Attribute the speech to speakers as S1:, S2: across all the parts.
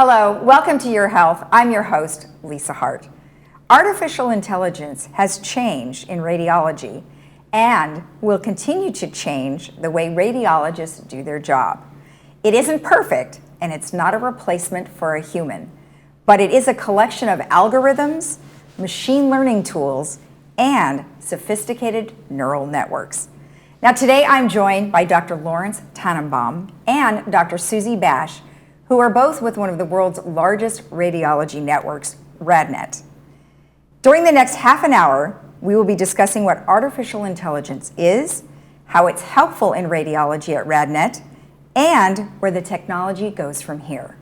S1: Hello, welcome to Your Health. I'm your host, Lisa Hart. Artificial intelligence has changed in radiology and will continue to change the way radiologists do their job. It isn't perfect, and it's not a replacement for a human, but it is a collection of algorithms, machine learning tools, and sophisticated neural networks. Now today I'm joined by Dr. Lawrence Tannenbaum and Dr. Susie Bash, who are both with one of the world's largest radiology networks, Radnet. During the next half an hour, we will be discussing what artificial intelligence is, how it's helpful in radiology at Radnet, and where the technology goes from here.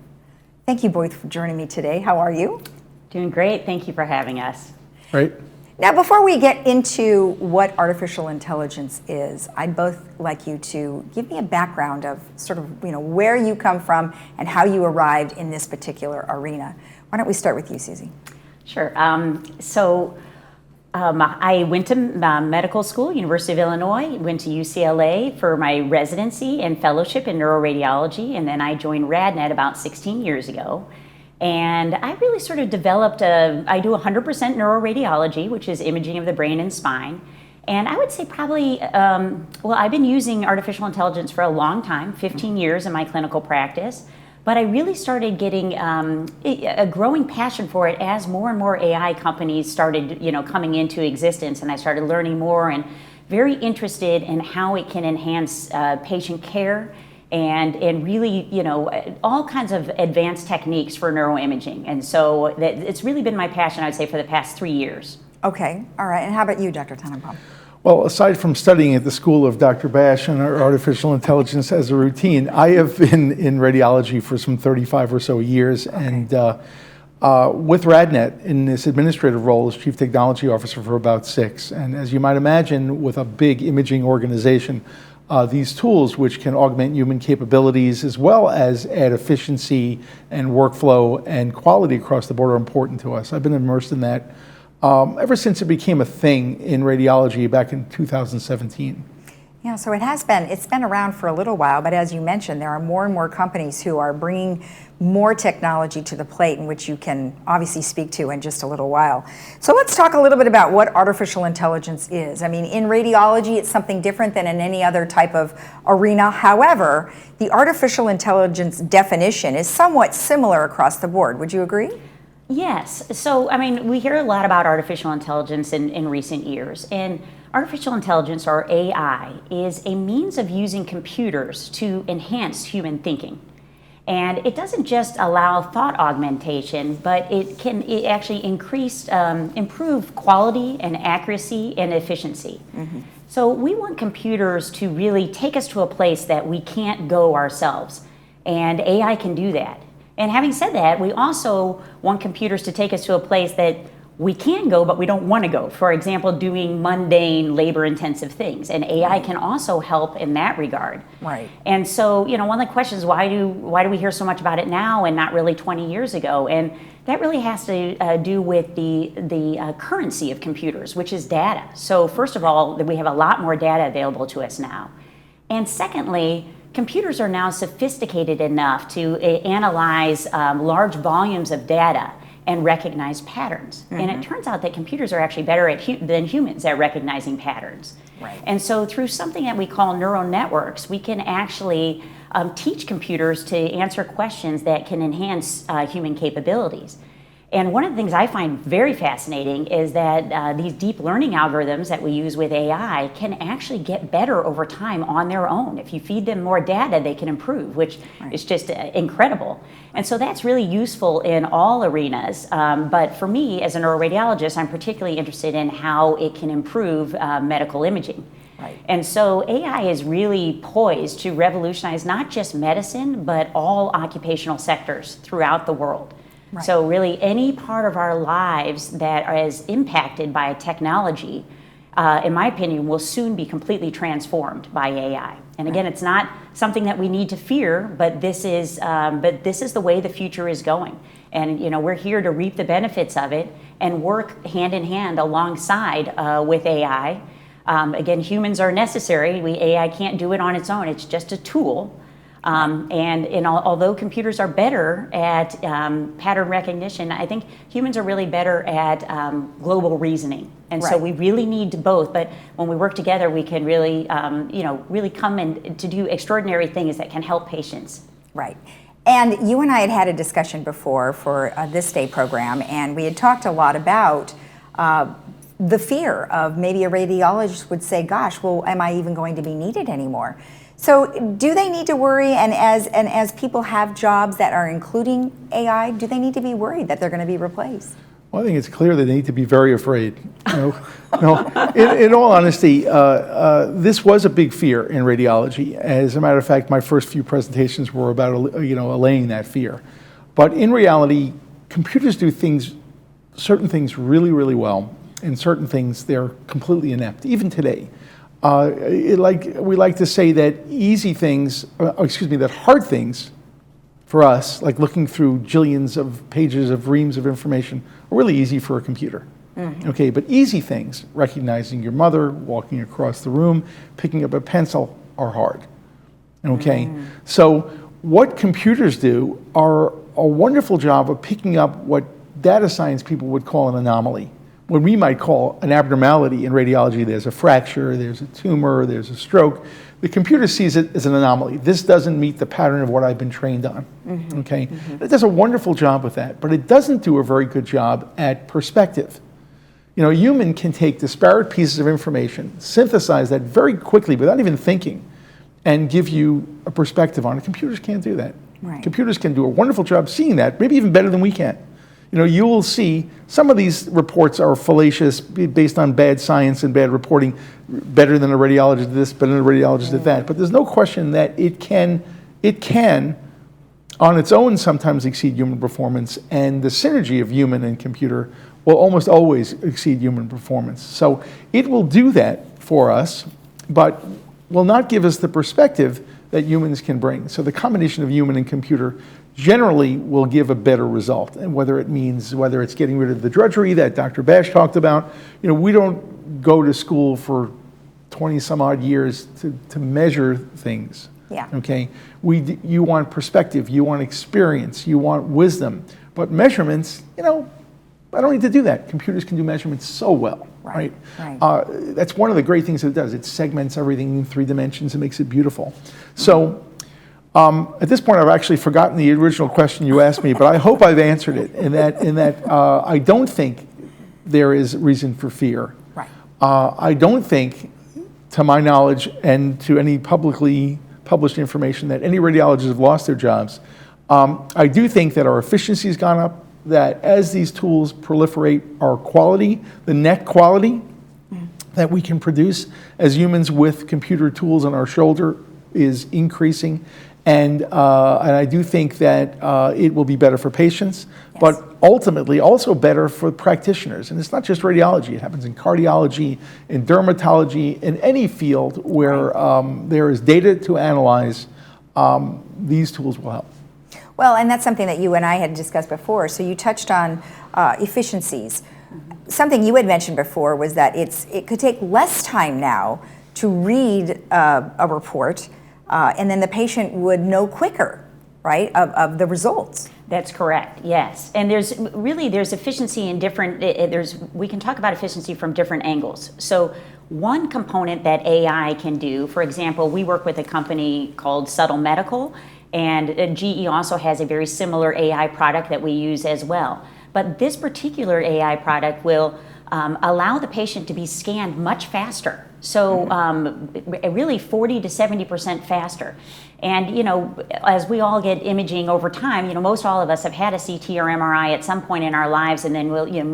S1: Thank you both for joining me today. How are you?
S2: Doing great. Thank you for having us.
S3: Right.
S1: Now, before we get into what artificial intelligence is, I'd both like you to give me a background of sort of, where you come from and how you arrived in this particular arena. Why don't we start with you, Susie?
S2: Sure. I went to medical school, University of Illinois, went to UCLA for my residency and fellowship in neuroradiology, and then I joined Radnet about 16 years ago. And I really sort of developed I do 100% neuroradiology, which is imaging of the brain and spine. And I would say probably, I've been using artificial intelligence for a long time, 15 years in my clinical practice. But I really started getting a growing passion for it as more and more AI companies started, coming into existence. And I started learning more and very interested in how it can enhance patient care and really, all kinds of advanced techniques for neuroimaging. And so it's really been my passion, I would say, for the past 3 years.
S1: Okay, all right. And how about you, Dr. Tannenbaum?
S3: Well, aside from studying at the school of Dr. Bash and artificial intelligence as a routine, I have been in radiology for some 35 or so years. Okay. And with Radnet in this administrative role as Chief Technology Officer for about 6. And as you might imagine, with a big imaging organization, these tools, which can augment human capabilities as well as add efficiency and workflow and quality across the board, are important to us. I've been immersed in that ever since it became a thing in radiology back in 2017.
S1: Yeah, so it's been around for a little while, but as you mentioned, there are more and more companies who are bringing more technology to the plate, in which you can obviously speak to in just a little while. So let's talk a little bit about what artificial intelligence is. I mean, in radiology, it's something different than in any other type of arena. However, the artificial intelligence definition is somewhat similar across the board. Would you agree?
S2: Yes. So, we hear a lot about artificial intelligence in recent years. And artificial intelligence, or AI, is a means of using computers to enhance human thinking. And it doesn't just allow thought augmentation, but it actually improve quality and accuracy and efficiency. Mm-hmm. So we want computers to really take us to a place that we can't go ourselves. And AI can do that. And having said that, we also want computers to take us to a place that we can go, but we don't want to go. For example, doing mundane, labor-intensive things. And AI can also help in that regard. Right. And so, one of the questions, why do we hear so much about it now and not really 20 years ago? And that really has to do with the currency of computers, which is data. So first of all, we have a lot more data available to us now. And secondly, computers are now sophisticated enough to analyze large volumes of data and recognize patterns. Mm-hmm. And it turns out that computers are actually better than humans at recognizing patterns. Right. And so through something that we call neural networks, we can actually teach computers to answer questions that can enhance human capabilities. And one of the things I find very fascinating is that these deep learning algorithms that we use with AI can actually get better over time on their own. If you feed them more data, they can improve, which is just incredible. And so that's really useful in all arenas. But for me, as a neuroradiologist, I'm particularly interested in how it can improve medical imaging. Right. And so AI is really poised to revolutionize not just medicine, but all occupational sectors throughout the world. Right. So really any part of our lives that is impacted by a technology, in my opinion, will soon be completely transformed by AI. And again, it's not something that we need to fear, but this is the way the future is going. And we're here to reap the benefits of it and work hand in hand alongside with AI. Again, humans are necessary. AI can't do it on its own. It's just a tool. Although computers are better at pattern recognition, I think humans are really better at global reasoning. And so we really need both. But when we work together, we can really, really come in to do extraordinary things that can help patients.
S1: Right. And you and I had a discussion before for this day program, and we had talked a lot about the fear of maybe a radiologist would say, gosh, well, am I even going to be needed anymore? So do they need to worry, and as people have jobs that are including AI, do they need to be worried that they're going to be replaced?
S3: Well, I think it's clear that they need to be very afraid. In all honesty, this was a big fear in radiology. As a matter of fact, my first few presentations were about allaying that fear. But in reality, computers do certain things really, really well, and certain things they're completely inept, even today. We like to say that that hard things for us, like looking through jillions of pages of reams of information, are really easy for a computer. Mm-hmm. Okay, but easy things, recognizing your mother, walking across the room, picking up a pencil, are hard. Okay, so what computers do are a wonderful job of picking up what data science people would call an anomaly. What we might call an abnormality in radiology. There's a fracture, there's a tumor, there's a stroke. The computer sees it as an anomaly. This doesn't meet the pattern of what I've been trained on. Mm-hmm. Okay, It does a wonderful job with that, but it doesn't do a very good job at perspective. A human can take disparate pieces of information, synthesize that very quickly without even thinking, and give you a perspective on it. Computers can't do that. Right. Computers can do a wonderful job seeing that, maybe even better than we can. You will see some of these reports are fallacious based on bad science and bad reporting, better than a radiologist did this, better than a radiologist did that. But there's no question that it can, on its own, sometimes exceed human performance, and the synergy of human and computer will almost always exceed human performance. So it will do that for us, but will not give us the perspective that humans can bring. So the combination of human and computer generally will give a better result, and whether it's getting rid of the drudgery that Dr. Bash talked about. We don't go to school for 20 some odd years to measure things. Yeah. Okay. You want perspective, you want experience, you want wisdom, but measurements, I don't need to do that. Computers can do measurements so well. Right. That's one of the great things that it does. It segments everything in 3 dimensions and makes it beautiful. So. At this point, I've actually forgotten the original question you asked me, but I hope I've answered it. In that, I don't think there is reason for fear. Right. I don't think, to my knowledge, and to any publicly published information, that any radiologists have lost their jobs. I do think that our efficiency has gone up. That as these tools proliferate, our quality, the net quality that we can produce as humans with computer tools on our shoulder, is increasing. And I do think that it will be better for patients, but ultimately also better for practitioners. And it's not just radiology. It happens in cardiology, in dermatology, in any field where there is data to analyze. These tools will help.
S1: Well, and that's something that you and I had discussed before. So you touched on efficiencies. Something you had mentioned before was that it could take less time now to read a report, and then the patient would know quicker, right, of the results.
S2: That's correct, yes. And there's efficiency in different, we can talk about efficiency from different angles. So one component that AI can do, for example, we work with a company called Subtle Medical, and GE also has a very similar AI product that we use as well. But this particular AI product will allow the patient to be scanned much faster. So really 40 to 70% faster. And as we all get imaging over time, most all of us have had a CT or MRI at some point in our lives, and then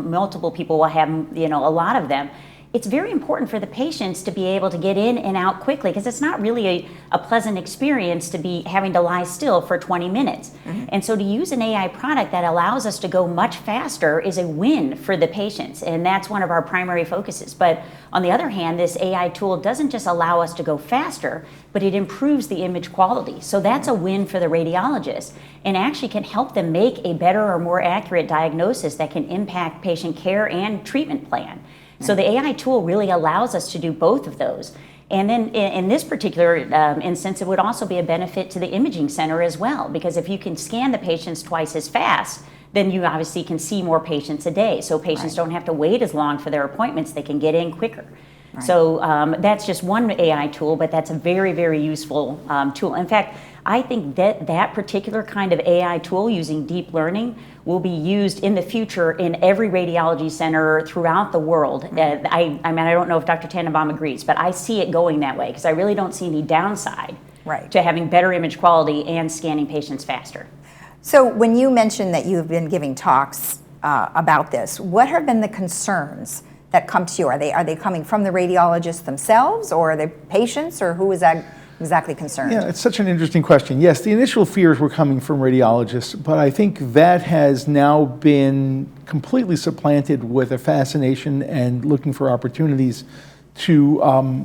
S2: multiple people will have a lot of them. It's very important for the patients to be able to get in and out quickly, because it's not really a pleasant experience to be having to lie still for 20 minutes. Mm-hmm. And so to use an AI product that allows us to go much faster is a win for the patients, and that's one of our primary focuses. But on the other hand, this AI tool doesn't just allow us to go faster, but it improves the image quality. So that's a win for the radiologist, and actually can help them make a better or more accurate diagnosis that can impact patient care and treatment plan. So the AI tool really allows us to do both of those. And then in this particular instance, it would also be a benefit to the imaging center as well, because if you can scan the patients twice as fast, then you obviously can see more patients a day. So patients don't have to wait as long for their appointments, they can get in quicker. Right. So that's just one AI tool, but that's a very, very useful tool. In fact, I think that particular kind of AI tool using deep learning will be used in the future in every radiology center throughout the world. Mm-hmm. I mean, I don't know if Dr. Tannenbaum agrees, but I see it going that way because I really don't see any downside to having better image quality and scanning patients faster.
S1: So when you mentioned that you've been giving talks about this, what have been the concerns that come to you? Are they coming from the radiologists themselves, or are they patients, or who is that exactly concerned?
S3: Yeah, it's such an interesting question. Yes, the initial fears were coming from radiologists, but I think that has now been completely supplanted with a fascination and looking for opportunities to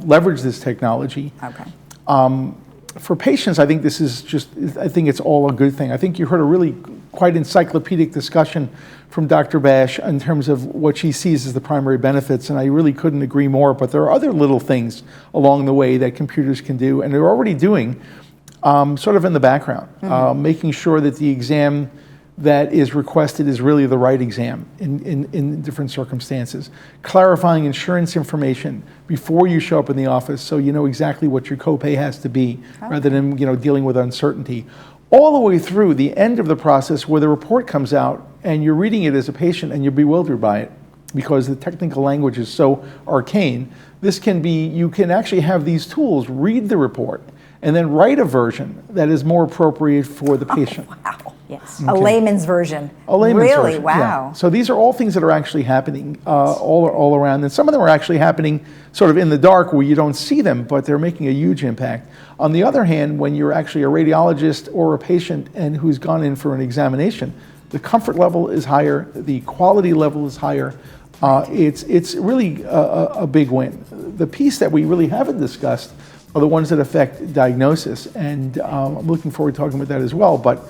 S3: leverage this technology.
S1: Okay.
S3: For patients, I think this is I think it's all a good thing. I think you heard a really quite encyclopedic discussion from Dr. Bash in terms of what she sees as the primary benefits, and I really couldn't agree more, but there are other little things along the way that computers can do, and they're already doing sort of in the background, making sure that the exam that is requested is really the right exam in different circumstances. Clarifying insurance information before you show up in the office so you know exactly what your copay has to be, rather than dealing with uncertainty. All the way through the end of the process where the report comes out and you're reading it as a patient and you're bewildered by it because the technical language is so arcane. This can be, you can actually have these tools read the report and then write a version that is more appropriate for the patient.
S1: Oh, wow.
S2: Yes.
S1: Okay. A layman's version.
S3: A layman's
S1: really?
S3: version.
S1: Wow.
S3: Yeah. So these are all things that are actually happening all around, and some of them are actually happening sort of in the dark where you don't see them, but they're making a huge impact. On the other hand, when you're actually a radiologist or a patient and who's gone in for an examination, the comfort level is higher, the quality level is higher. It's really a big win. The piece that we really haven't discussed are the ones that affect diagnosis, and I'm looking forward to talking about that as well. But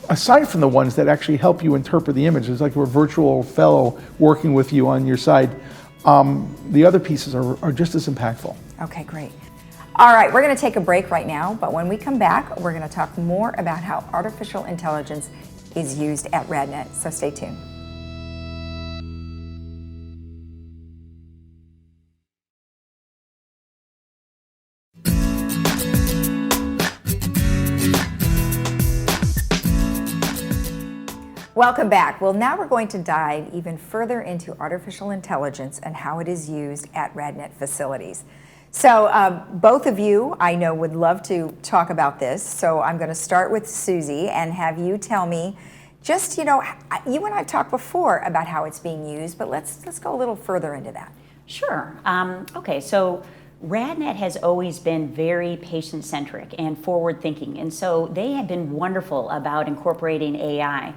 S3: aside from the ones that actually help you interpret the image, it's like a virtual fellow working with you on your side, the other pieces are just as impactful.
S1: Okay, great. All right, we're going to take a break right now, but when we come back, we're going to talk more about how artificial intelligence is used at Radnet, so stay tuned. Welcome back. Well, now we're going to dive even further into artificial intelligence and how it is used at Radnet facilities. So both of you, I know, would love to talk about this. So I'm going to start with Susie and have you tell me, just, you and I talked before about how it's being used, but let's go a little further into that.
S2: Sure. Okay, so Radnet has always been very patient-centric and forward-thinking, and so they have been wonderful about incorporating AI.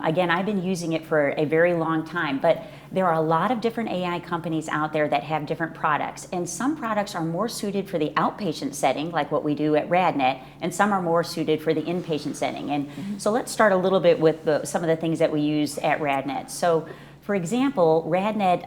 S2: Again, I've been using it for a very long time, but there are a lot of different AI companies out there that have different products, and some products are more suited for the outpatient setting, like what we do at Radnet, and some are more suited for the inpatient setting. And so let's start a little bit with some of the things that we use at Radnet. So, for example, Radnet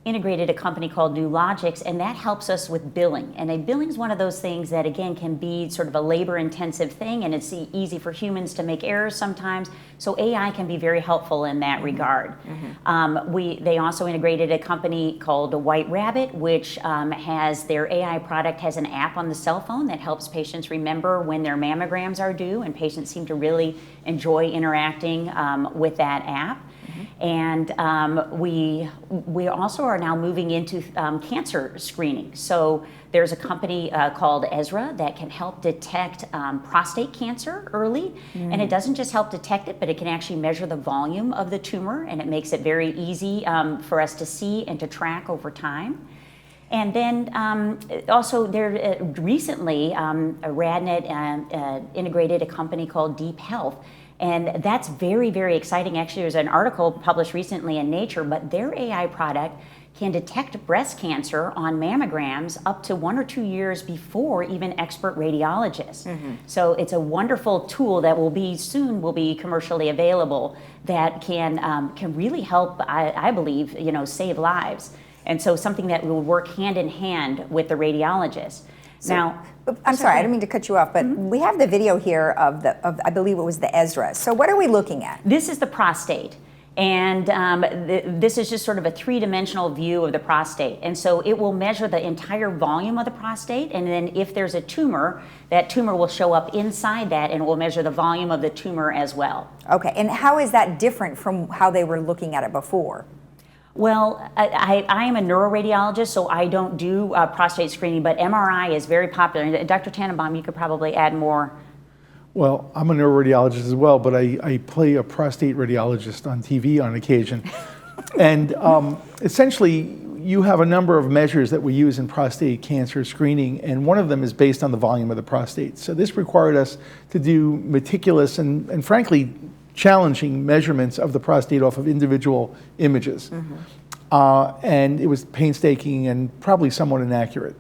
S2: integrated a company called Nulogix, and that helps us with billing. And billing is one of those things that, again, can be sort of a labor-intensive thing, and it's easy for humans to make errors sometimes. So AI can be very helpful in that regard. They also integrated a company called White Rabbit, which has their AI product has an app on the cell phone that helps patients remember when their mammograms are due, and patients seem to really enjoy interacting with that app. And we also are now moving into cancer screening. So there's a company called Ezra that can help detect prostate cancer early. And it doesn't just help detect it, but it can actually measure the volume of the tumor, and it makes it very easy for us to see and to track over time. And then also there recently, Radnet integrated a company called Deep Health. And that's very, very exciting. Actually, there's an article published recently in Nature, but their AI product can detect breast cancer on mammograms up to 1 or 2 years before even expert radiologists. So it's a wonderful tool that will be commercially available that can really help, I believe, save lives. And so something that will work hand in hand with the radiologist. Now,
S1: I'm sorry, I didn't mean to cut you off, but we have the video here of I believe it was the Ezra. So what are we looking at?
S2: this is the prostate. And this is just sort of a three-dimensional view of the prostate. And so it will measure the entire volume of the prostate, and then if there's a tumor, that tumor will show up inside that, and it will measure the volume of the tumor as well.
S1: Okay, and how is that different from how they were looking at it before?
S2: Well, I am a neuroradiologist, so I don't do prostate screening, but MRI is very popular. Dr. Tannenbaum, you could probably add more.
S3: Well, I'm a neuroradiologist as well, but I play a prostate radiologist on TV on occasion. And essentially, you have a number of measures that we use in prostate cancer screening, and one of them is based on the volume of the prostate. So this required us to do meticulous and frankly, challenging measurements of the prostate off of individual images. And it was painstaking and probably somewhat inaccurate.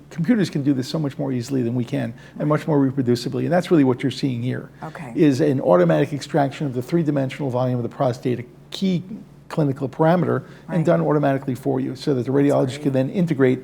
S3: Computers can do this so much more easily than we can, and much more reproducibly, and that's really what you're seeing here.
S1: Okay.
S3: Is an automatic extraction of the three-dimensional volume of the prostate, a key clinical parameter, and done automatically for you, so that the radiologist can then integrate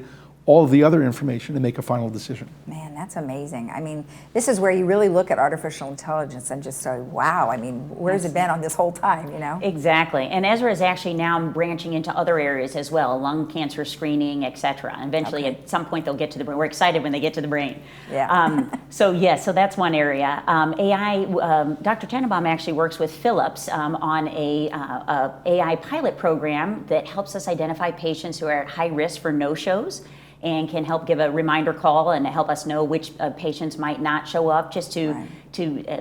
S3: all of the other information and make a final decision.
S1: Man, that's amazing. I mean, this is where you really look at artificial intelligence and just say, wow, I mean, where's it been on this whole time, you know?
S2: Exactly. And Ezra is actually now branching into other areas as well, lung cancer screening, et cetera. And eventually, at some point, they'll get to the brain. We're excited when they get to the brain.
S1: Yeah.
S2: So that's one area. AI, Dr. Tannenbaum actually works with Philips on a AI pilot program that helps us identify patients who are at high risk for no-shows, and can help give a reminder call and help us know which patients might not show up, just to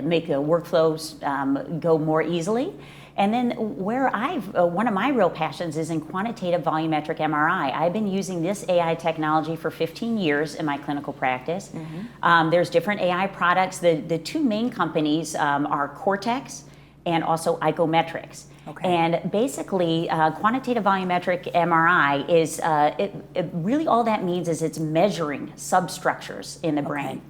S2: make the workflows go more easily. And then where one of my real passions is in quantitative volumetric MRI. I've been using this AI technology for 15 years in my clinical practice. There's different AI products. The two main companies are Cortex and also Icometrics.
S1: Okay.
S2: And basically, quantitative volumetric MRI is, really all that means is it's measuring substructures in the brain.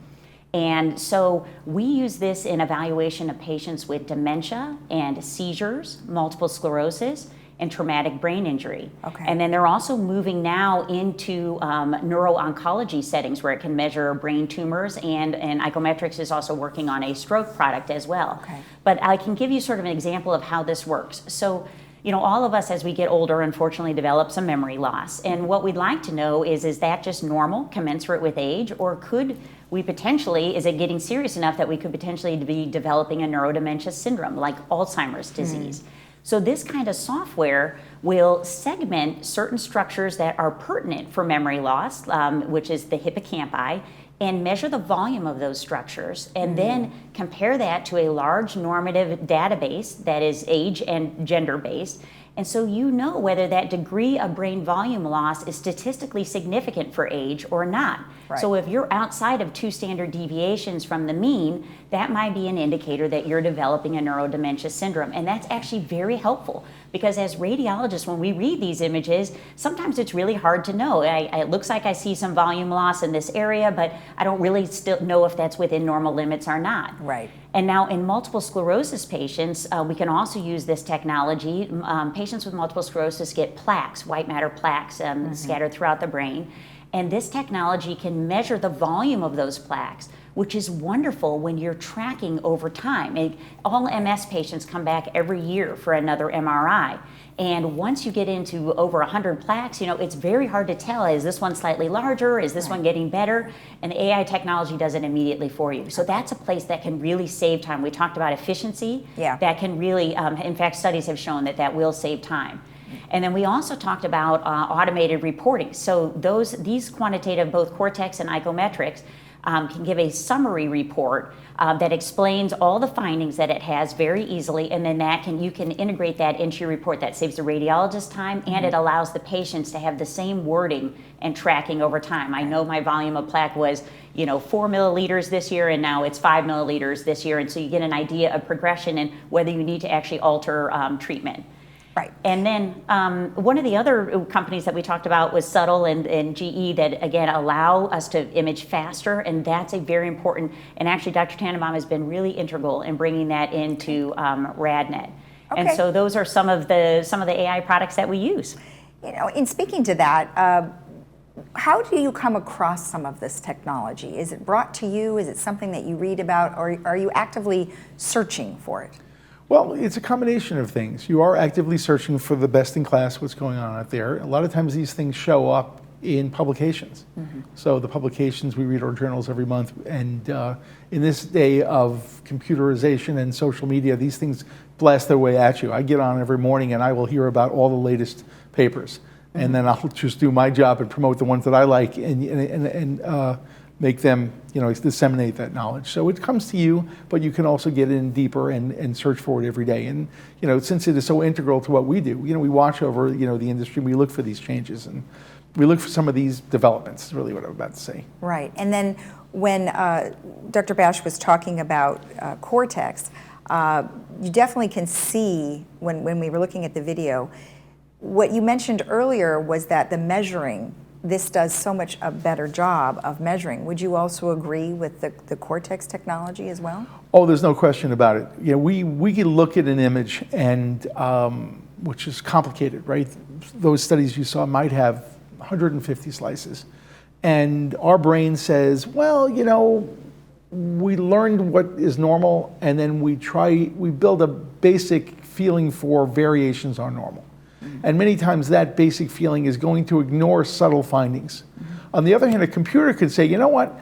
S2: And so we use this in evaluation of patients with dementia and seizures, multiple sclerosis, and traumatic brain injury.
S1: Okay.
S2: And then they're also moving now into neuro-oncology settings where it can measure brain tumors, and Icometrics is also working on a stroke product as well.
S1: Okay.
S2: But I can give you sort of an example of how this works. So, you know, all of us as we get older, unfortunately, develop some memory loss. And what we'd like to know is that just normal, commensurate with age, or could we potentially, is it getting serious enough that we could potentially be developing a neurodementia syndrome like Alzheimer's disease? So this kind of software will segment certain structures that are pertinent for memory loss, which is the hippocampi, and measure the volume of those structures, and then compare that to a large normative database that is age and gender based. And so you know whether that degree of brain volume loss is statistically significant for age or not.
S1: Right.
S2: So if you're outside of 2 standard deviations from the mean, that might be an indicator that you're developing a neurodementia syndrome. And that's actually very helpful, because as radiologists, when we read these images, sometimes it's really hard to know. It looks like I see some volume loss in this area, but I don't really still know if that's within normal limits or not.
S1: Right.
S2: And now in multiple sclerosis patients, we can also use this technology. Patients with multiple sclerosis get plaques, white matter plaques, scattered throughout the brain. And this technology can measure the volume of those plaques, which is wonderful when you're tracking over time. And all MS patients come back every year for another MRI. And once you get into over 100 plaques, you know, it's very hard to tell, is this one slightly larger? Is this one getting better? And the AI technology does it immediately for you. So that's a place that can really save time. We talked about efficiency.
S1: Yeah.
S2: That can really, in fact, studies have shown that will save time. And then we also talked about automated reporting. So these quantitative, both Cortex and Icometrics, can give a summary report that explains all the findings that it has very easily, and then you can integrate that into your report. That saves the radiologist time, and it allows the patients to have the same wording and tracking over time. I know my volume of plaque was, 4 milliliters this year, and now it's 5 milliliters this year, and so you get an idea of progression and whether you need to actually alter treatment.
S1: Right.
S2: And then one of the other companies that we talked about was Subtle and GE that, again, allow us to image faster, and that's a very important, and actually Dr. Tannenbaum has been really integral in bringing that into Radnet.
S1: Okay.
S2: And so those are some of the AI products that we use.
S1: In speaking to that, how do you come across some of this technology? Is it brought to you? Is it something that you read about, or are you actively searching for it?
S3: Well, it's a combination of things. You are actively searching for the best in class, what's going on out there. A lot of times these things show up in publications. So the publications, we read our journals every month, and in this day of computerization and social media, these things blast their way at you. I get on every morning and I will hear about all the latest papers, and then I'll just do my job and promote the ones that I like and make them, disseminate that knowledge. So it comes to you, but you can also get in deeper and search for it every day. And since it is so integral to what we do, we watch over the industry. We look for these changes, and we look for some of these developments. Is really what I'm about to say.
S1: Right. And then when Dr. Bash was talking about cortex, you definitely can see when we were looking at the video. What you mentioned earlier was that the measuring, this does so much a better job of measuring. Would you also agree with the cortex technology as well? Oh,
S3: there's no question about it. We can look at an image, and which is complicated, right? Those studies you saw might have 150 slices, and our brain says, well, we learned what is normal, and then we build a basic feeling for variations on normal. And many times that basic feeling is going to ignore subtle findings. On the other hand, a computer could say, you know what?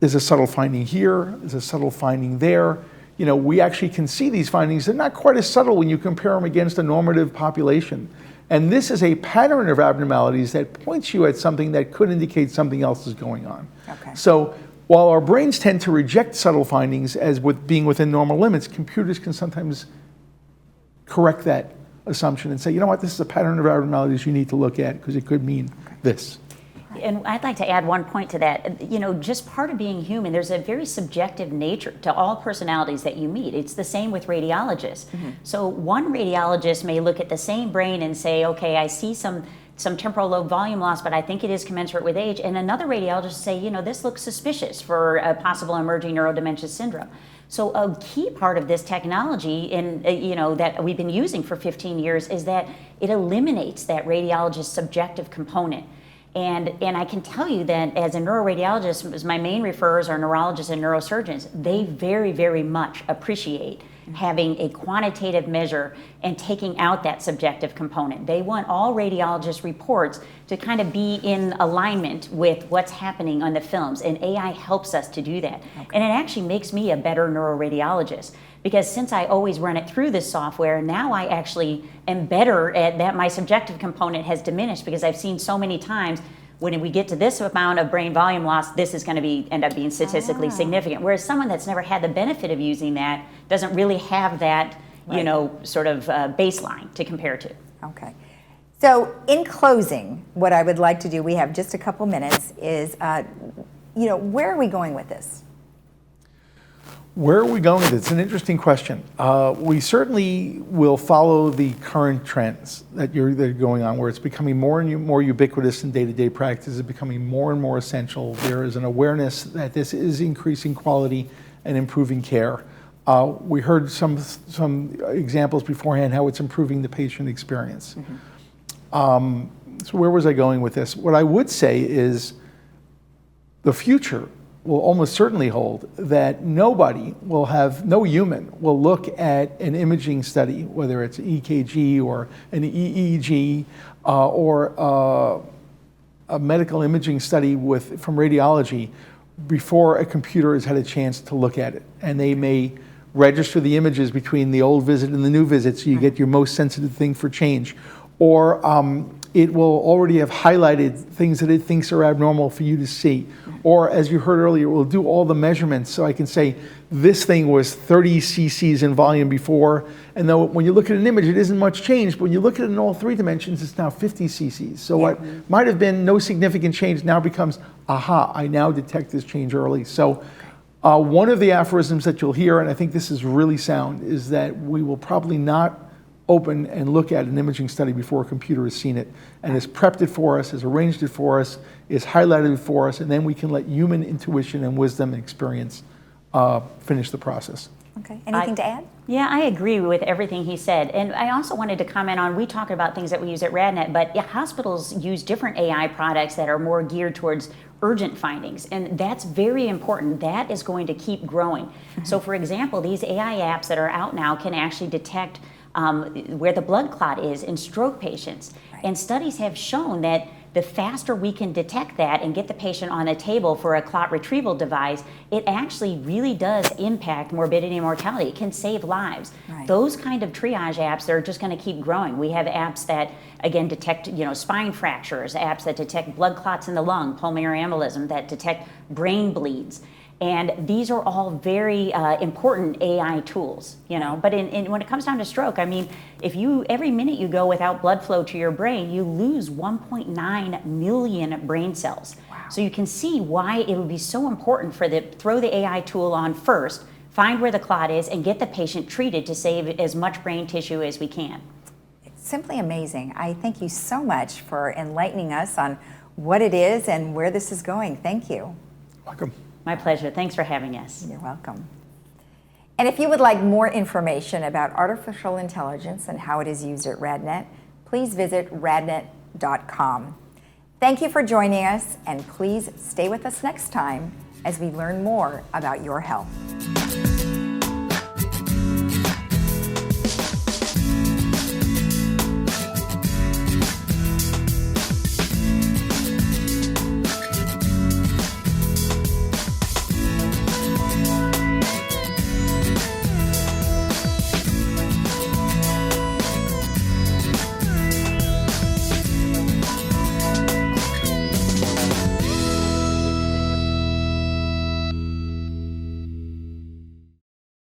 S3: There's a subtle finding here, there's a subtle finding there. We actually can see these findings. They're not quite as subtle when you compare them against a normative population. And this is a pattern of abnormalities that points you at something that could indicate something else is going on.
S1: Okay.
S3: So while our brains tend to reject subtle findings as being within normal limits, computers can sometimes correct that assumption and say, you know what, this is a pattern of abnormalities you need to look at because it could mean this.
S2: And I'd like to add one point to that. Just part of being human, there's a very subjective nature to all personalities that you meet. It's the same with radiologists. So one radiologist may look at the same brain and say, okay, I see some temporal lobe volume loss, but I think it is commensurate with age. And another radiologist say, this looks suspicious for a possible emerging neurodementia syndrome. So a key part of this technology that we've been using for 15 years is that it eliminates that radiologist's subjective component. And I can tell you that as a neuroradiologist, as my main referrers are neurologists and neurosurgeons, they very, very much appreciate having a quantitative measure and taking out that subjective component. They want all radiologist reports to kind of be in alignment with what's happening on the films, and AI helps us to do that. Okay. And it actually makes me a better neuroradiologist, because since I always run it through this software, now I actually am better at that. My subjective component has diminished because I've seen so many times when we get to this amount of brain volume loss, this is going to end up being statistically significant. Whereas someone that's never had the benefit of using that doesn't really have that, sort of baseline to compare to.
S1: Okay. So in closing, what I would like to do, we have just a couple minutes, is, where are we going with this?
S3: Where are we going with it? It's an interesting question. We certainly will follow the current trends that are going on, where it's becoming more and more ubiquitous in day-to-day practice. It's becoming more and more essential. There is an awareness that this is increasing quality and improving care. We heard some examples beforehand how it's improving the patient experience. So where was I going with this? What I would say is the future will almost certainly hold that no human will look at an imaging study, whether it's an EKG or an EEG or a medical imaging study from radiology before a computer has had a chance to look at it. And they may register the images between the old visit and the new visit so you get your most sensitive thing for change. Or it will already have highlighted things that it thinks are abnormal for you to see. Or, as you heard earlier, it will do all the measurements, so I can say this thing was 30 cc's in volume before, and though when you look at an image it isn't much change, but when you look at it in all three dimensions it's now 50 cc's. So what might have been no significant change now becomes, aha, I now detect this change early. So one of the aphorisms that you'll hear, and I think this is really sound, is that we will probably not open and look at an imaging study before a computer has seen it and has prepped it for us, has arranged it for us, is highlighted it for us, and then we can let human intuition and wisdom and experience finish the process.
S1: Okay. Anything to add?
S2: Yeah, I agree with everything he said. And I also wanted to comment on, we talk about things that we use at Radnet, but hospitals use different AI products that are more geared towards urgent findings. And that's very important. That is going to keep growing. So for example, these AI apps that are out now can actually detect where the blood clot is in stroke patients.
S1: Right.
S2: And studies have shown that the faster we can detect that and get the patient on a table for a clot retrieval device, it actually really does impact morbidity and mortality. It can save lives.
S1: Right.
S2: Those kind of triage apps are just going to keep growing. We have apps that, again, detect spine fractures, apps that detect blood clots in the lung, pulmonary embolism, that detect brain bleeds. And these are all very important AI tools, But when it comes down to stroke, I mean, if every minute you go without blood flow to your brain, you lose 1.9 million brain cells.
S1: Wow.
S2: So you can see why it would be so important throw the AI tool on first, find where the clot is, and get the patient treated to save as much brain tissue as we can.
S1: It's simply amazing. I thank you so much for enlightening us on what it is and where this is going. Thank you.
S3: Welcome.
S2: My pleasure. Thanks for having us.
S1: You're welcome. And if you would like more information about artificial intelligence and how it is used at Radnet, please visit radnet.com. Thank you for joining us, and please stay with us next time as we learn more about your health.